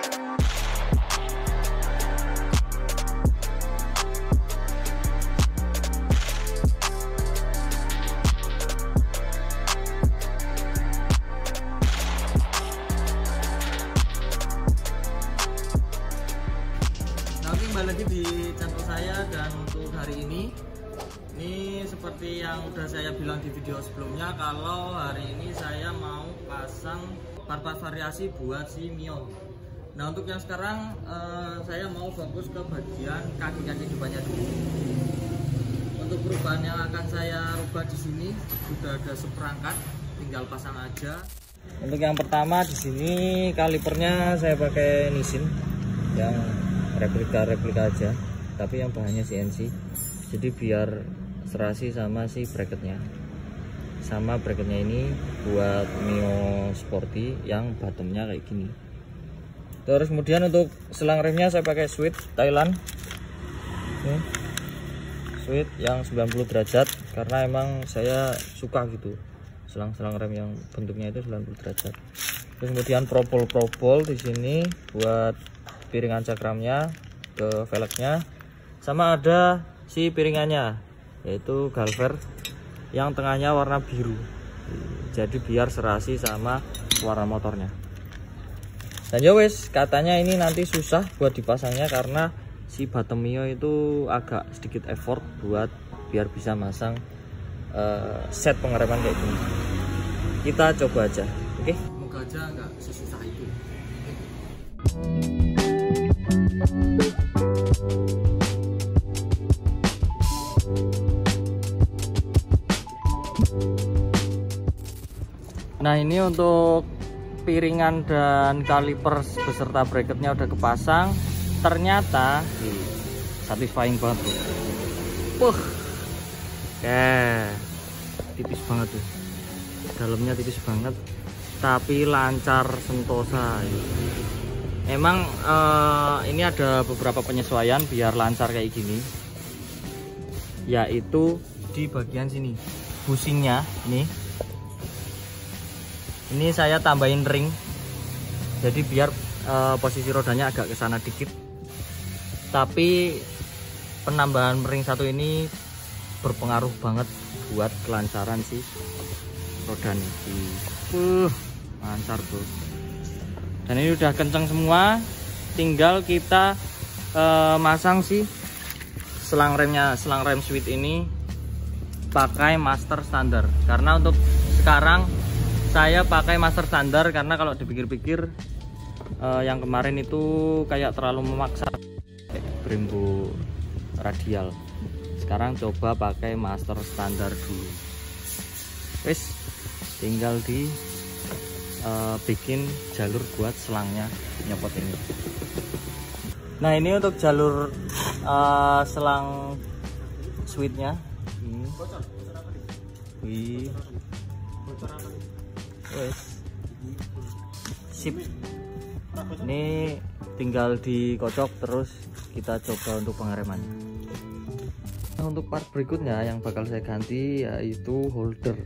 Kembali lagi di channel saya, dan untuk hari ini seperti yang udah saya bilang di video sebelumnya, kalau hari ini saya mau pasang part-part variasi buat si Mio. Nah, untuk yang sekarang saya mau fokus ke bagian kaki-kaki depannya dulu. Untuk perubahan yang akan saya rubah di sini sudah ada seperangkat, tinggal pasang aja. Untuk yang pertama di sini kalipernya saya pakai Nissin yang replika aja, tapi yang bahannya CNC, jadi biar serasi sama si bracketnya. Sama bracketnya ini buat Mio Sporty yang bottomnya kayak gini. Terus kemudian untuk selang remnya saya pakai Sweet Thailand, Sweet yang 90 derajat, karena emang saya suka gitu selang-selang rem yang bentuknya itu 90 derajat. Terus kemudian propol di sini buat piringan cakramnya ke velgnya, sama ada si piringannya yaitu galver yang tengahnya warna biru, jadi biar serasi sama warna motornya. Dan ya wes, katanya ini nanti susah buat dipasangnya karena si bottom Mio itu agak sedikit effort buat biar bisa masang set pengereman kayak gini. Kita coba aja, oke? Semoga aja nggak sesusah itu. Nah, ini untuk piringan dan kaliper beserta bracketnya udah kepasang. Ternyata satisfying banget tuh. Tipis banget tuh. Dalamnya tipis banget, tapi lancar sentosa. Emang ini ada beberapa penyesuaian biar lancar kayak gini, yaitu di bagian sini bushingnya ini saya tambahin ring, jadi biar posisi rodanya agak ke sana dikit. Tapi penambahan ring satu ini berpengaruh banget buat kelancaran si roda nih. Lancar bro. Dan ini udah kenceng semua, tinggal kita masang si selang rem Sweet ini pakai master standar. Karena untuk sekarang saya pakai master standar karena kalau dipikir-pikir yang kemarin itu kayak terlalu memaksa Brembo radial. Sekarang coba pakai master standar dulu. Wes, tinggal di bikin jalur buat selangnya nyopot ini. Nah, ini untuk jalur selang Sweetnya. Sip. Ini tinggal dikocok, terus kita coba untuk pengeremannya. Nah, untuk part berikutnya yang bakal saya ganti yaitu holder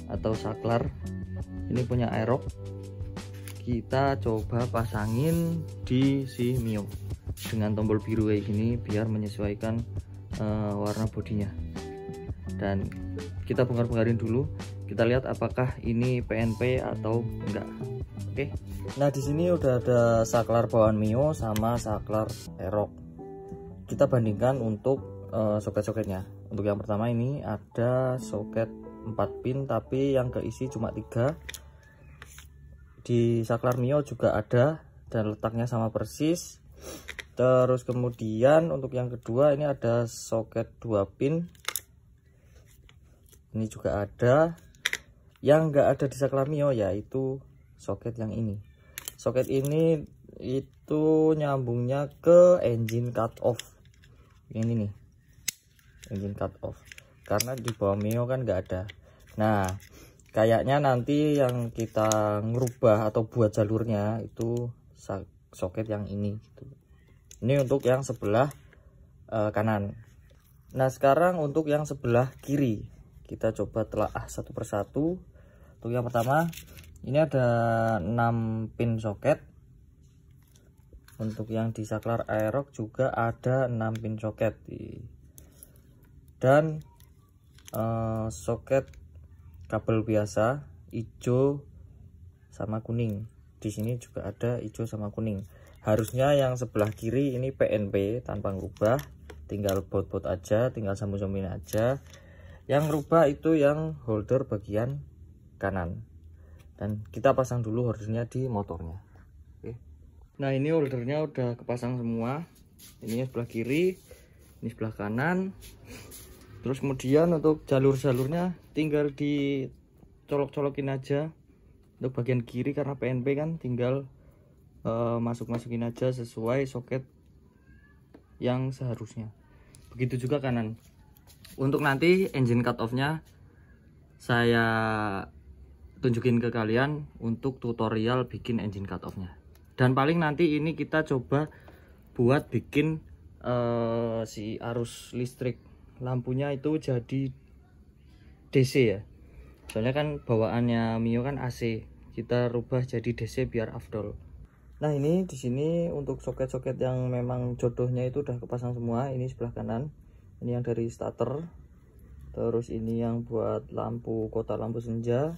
atau saklar. Ini punya Aerox. Kita coba pasangin di si Mio dengan tombol biru kayak gini biar menyesuaikan warna bodinya. Dan kita bongkar-bongkarin dulu. Kita lihat apakah ini PNP atau enggak. Oke. Nah, di sini udah ada saklar bawaan Mio sama saklar Aerox. Kita bandingkan untuk soket-soketnya. Untuk yang pertama ini ada soket 4 pin tapi yang keisi cuma 3. Di saklar Mio juga ada dan letaknya sama persis. Terus kemudian untuk yang kedua ini ada soket 2 pin. Ini juga ada. Yang enggak ada di saklar Mio yaitu soket yang ini. Soket ini itu nyambungnya ke engine cut off. Ini nih, engine cut off. Karena di bawah Mio kan enggak ada. Nah, kayaknya nanti yang kita ngerubah atau buat jalurnya itu soket yang ini gitu. Ini untuk yang sebelah kanan. Nah, sekarang untuk yang sebelah kiri kita coba telaah satu persatu. Untuk yang pertama ini ada 6 pin soket Untuk yang di saklar Aerox juga ada 6 pin soket dan soket kabel biasa hijau sama kuning. Di sini juga ada hijau sama kuning. Harusnya yang sebelah kiri ini PNP tanpa ngubah, tinggal baut-baut aja, tinggal sambung-sambungin aja. Yang rubah itu yang holder bagian kanan, dan kita pasang dulu holdernya di motornya. Oke. Nah, ini holdernya udah kepasang semua. Ini sebelah kiri, ini sebelah kanan. Terus kemudian untuk jalur-jalurnya tinggal dicolok-colokin aja. Untuk bagian kiri karena PNP kan tinggal masuk-masukin aja sesuai soket yang seharusnya. Begitu juga kanan. Untuk nanti engine cut off-nya saya tunjukin ke kalian untuk tutorial bikin engine cut off-nya. Dan paling nanti ini kita coba buat bikin si arus listrik lampunya itu jadi DC ya. Soalnya kan bawaannya Mio kan AC, kita rubah jadi DC biar afdol. Nah, ini di sini untuk soket-soket yang memang jodohnya itu udah kepasang semua. Ini sebelah kanan, ini yang dari starter. Terus ini yang buat lampu kotak lampu senja.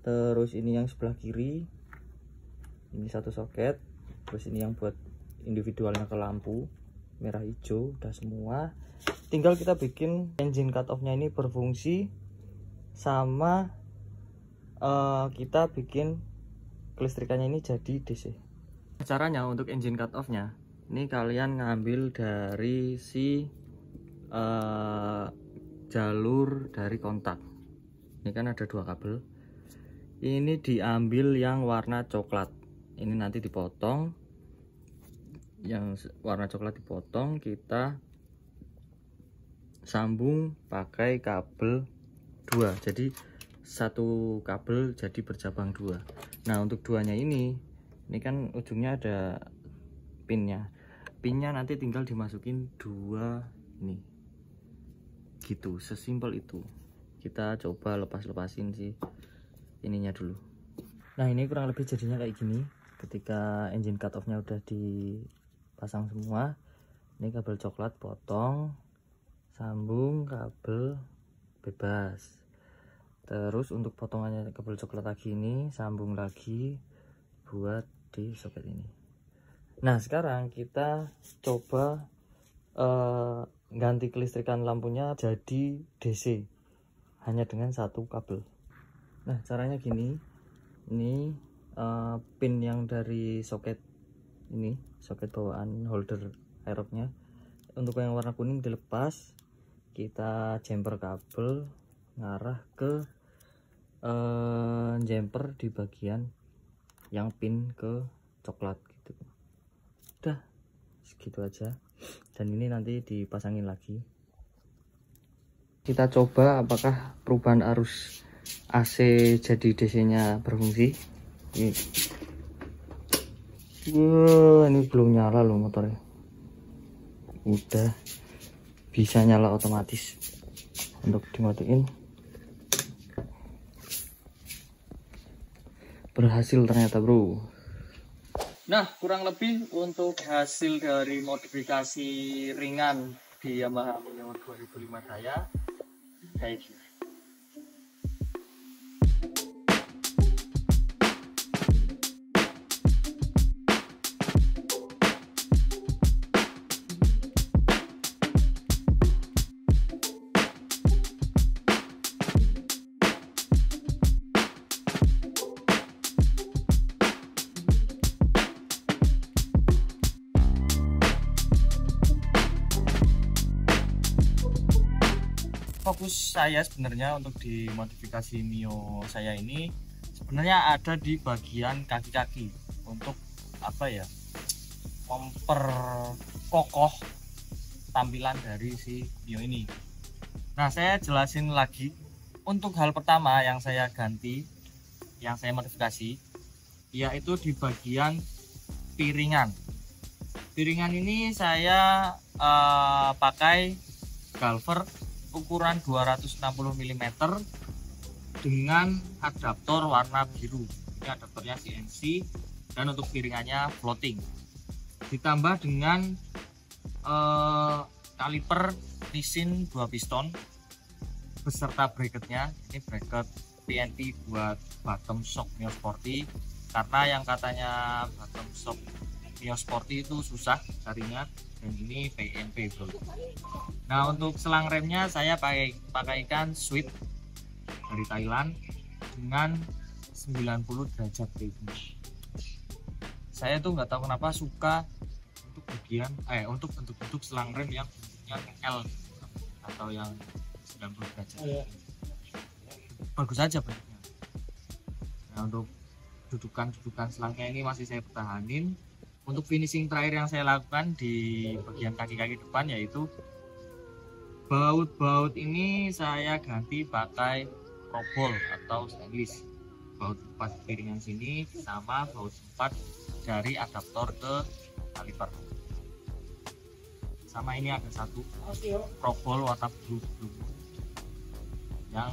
Terus ini yang sebelah kiri, ini satu soket. Terus ini yang buat individualnya ke lampu merah hijau, udah semua. Tinggal kita bikin engine cut off-nya ini berfungsi sama kita bikin kelistrikannya ini jadi DC. Caranya untuk engine cut off-nya, ini kalian ngambil dari si jalur dari kontak. Ini kan ada 2 kabel. Ini diambil yang warna coklat. Ini nanti dipotong. Yang warna coklat dipotong, kita sambung pakai kabel 2. Jadi satu kabel jadi bercabang 2. Nah, untuk duanya ini kan ujungnya ada pinnya. Pinnya nanti tinggal dimasukin 2 ini. Gitu, sesimpel itu. Kita coba lepas-lepasin sih ininya dulu. Nah, ini kurang lebih jadinya kayak gini. Ketika engine cut off-nya udah dipasang semua, ini kabel coklat potong, sambung kabel bebas. Terus untuk potongannya kabel coklat lagi ini sambung lagi buat di soket ini. Nah, sekarang kita coba ganti kelistrikan lampunya jadi DC hanya dengan satu kabel. Nah, caranya gini. Ini pin yang dari soket ini, soket bawaan holder Aerox-nya. Untuk yang warna kuning dilepas, kita jumper kabel ngarah ke jumper di bagian yang pin ke coklat gitu. Udah segitu aja, dan ini nanti dipasangin lagi. Kita coba apakah perubahan arus AC jadi DC nya berfungsi. Ini belum nyala loh motornya. Udah bisa nyala otomatis. Untuk dimatiin berhasil ternyata, bro. Nah, kurang lebih untuk hasil dari modifikasi ringan di Yamaha Mio 2005 saya kayak gini. Fokus saya sebenarnya untuk di modifikasi Mio saya ini sebenarnya ada di bagian kaki-kaki untuk apa ya, memperkokoh tampilan dari si Mio ini. Nah, saya jelasin lagi. Untuk hal pertama yang saya ganti, yang saya modifikasi, yaitu di bagian piringan. Piringan ini saya pakai galver ukuran 260 mm dengan adaptor warna biru. Ini adaptornya CNC, dan untuk piringannya floating. ditambah dengan kaliper Nissin 2 piston beserta bracketnya. Ini bracket PNP buat bottom shock Mio Sporty, karena yang katanya bottom shock Mio Sporty itu susah carinya, dan ini PNP bro. Nah untuk selang remnya saya pakaikan Sweet dari Thailand dengan 90 derajat review. Saya tuh nggak tahu kenapa suka untuk bagian untuk bentuk-bentuk selang rem yang bentuknya L atau yang 90 derajat. Bagus aja bentuknya. Nah untuk dudukan selangnya ini masih saya pertahanin. Untuk finishing terakhir yang saya lakukan di bagian kaki-kaki depan, yaitu baut-baut ini saya ganti pakai probol atau stainless. Baut 4 piringan sini sama baut 4 dari adaptor ke kaliper. Sama ini ada satu probol warna biru yang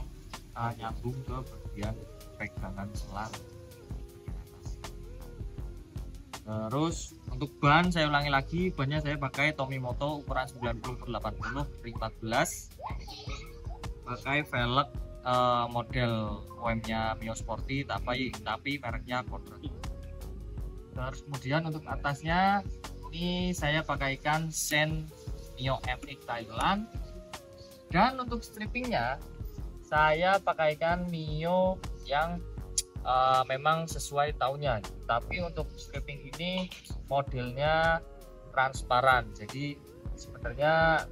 nyambung ke bagian pegangan selang. Terus untuk ban saya ulangi lagi, bannya saya pakai Tomimoto ukuran 90/80 ring 14, pakai velg model OM-nya Mio Sporty tapi mereknya Quadrat. Terus kemudian untuk atasnya ini saya pakaikan Sen Mio MX Thailand, dan untuk strippingnya saya pakaikan Mio yang memang sesuai tahunnya, tapi untuk stripping ini modelnya transparan, jadi sebenarnya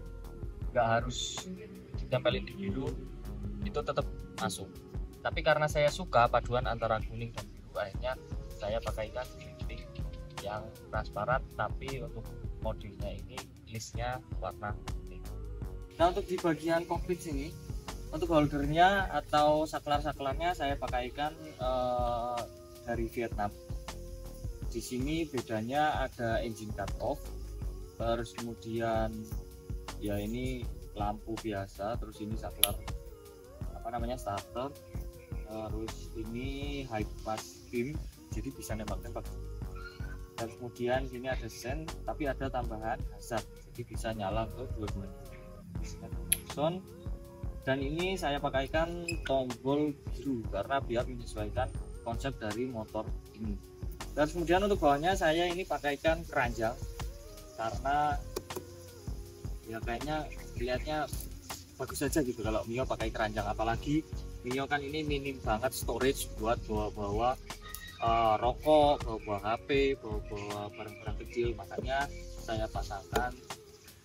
nggak harus ditempelin di biru, itu tetap masuk. Tapi karena saya suka paduan antara kuning dan biru, akhirnya saya pakaikan stripping yang transparan, tapi untuk modelnya ini listnya warna kuning. Nah untuk di bagian kokpit sini, untuk holdernya atau saklar-saklarnya saya pakaikan dari Vietnam. Di sini bedanya ada engine cut off, terus kemudian ya ini lampu biasa, terus ini saklar starter, terus ini high pass beam jadi bisa nembak-nembak. Dan kemudian sini ada sen tapi ada tambahan hazard, jadi bisa nyala ke dua-duanya. Dan ini saya pakaikan tombol biru karena biar menyesuaikan konsep dari motor ini. Dan kemudian untuk bawahnya saya ini pakaikan keranjang karena ya kayaknya lihatnya bagus saja gitu kalau Mio pakai keranjang, apalagi Mio kan ini minim banget storage buat bawa-bawa rokok, bawa-bawa HP, bawa-bawa barang-barang kecil, makanya saya pasangkan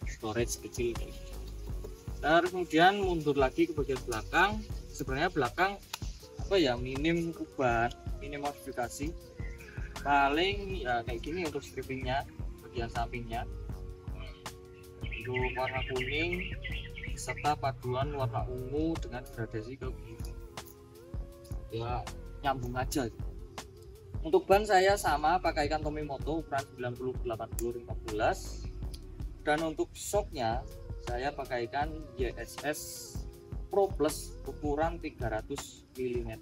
storage kecil ini. Terus kemudian mundur lagi ke bagian belakang. Sebenarnya belakang minim perubahan, minim modifikasi, paling ya kayak gini untuk strippingnya, bagian sampingnya untuk warna kuning serta paduan warna ungu dengan gradasi ke biru, ya nyambung aja. Untuk ban saya sama pakaikan Tomimoto ukuran 90/80 ring 14, dan untuk shocknya saya pakaikan YSS Pro Plus ukuran 300 mm.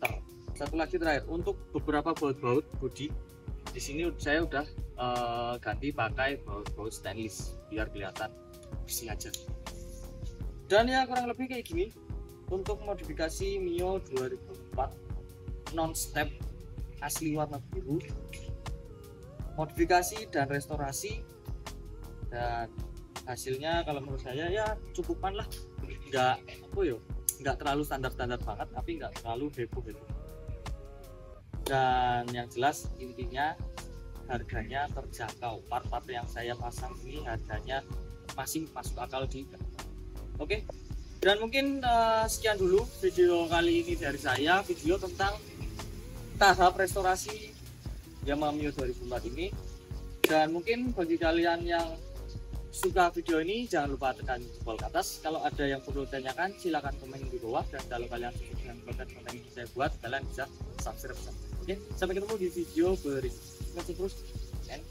Satu lagi terakhir, untuk beberapa baut-baut bodi di sini saya udah ganti pakai baut stainless biar kelihatan bersih aja. Dan ya kurang lebih kayak gini untuk modifikasi Mio 2004 non step asli warna biru, modifikasi dan restorasi, dan hasilnya kalau menurut saya ya cukupan lah, nggak terlalu standar banget tapi nggak terlalu bebo. Dan yang jelas intinya harganya terjangkau, part-part yang saya pasang ini harganya masih masuk akal di. Oke, dan mungkin sekian dulu video kali ini dari saya, video tentang tahap restorasi Yamaha Mio 2004 ini. Dan mungkin bagi kalian yang suka video ini jangan lupa tekan jempol ke atas. Kalau ada yang perlu ditanyakan silahkan komen di bawah, dan kalau kalian suka dengan konten-konten yang saya buat kalian bisa subscribe. Oke, sampai ketemu di video berikutnya. Terus and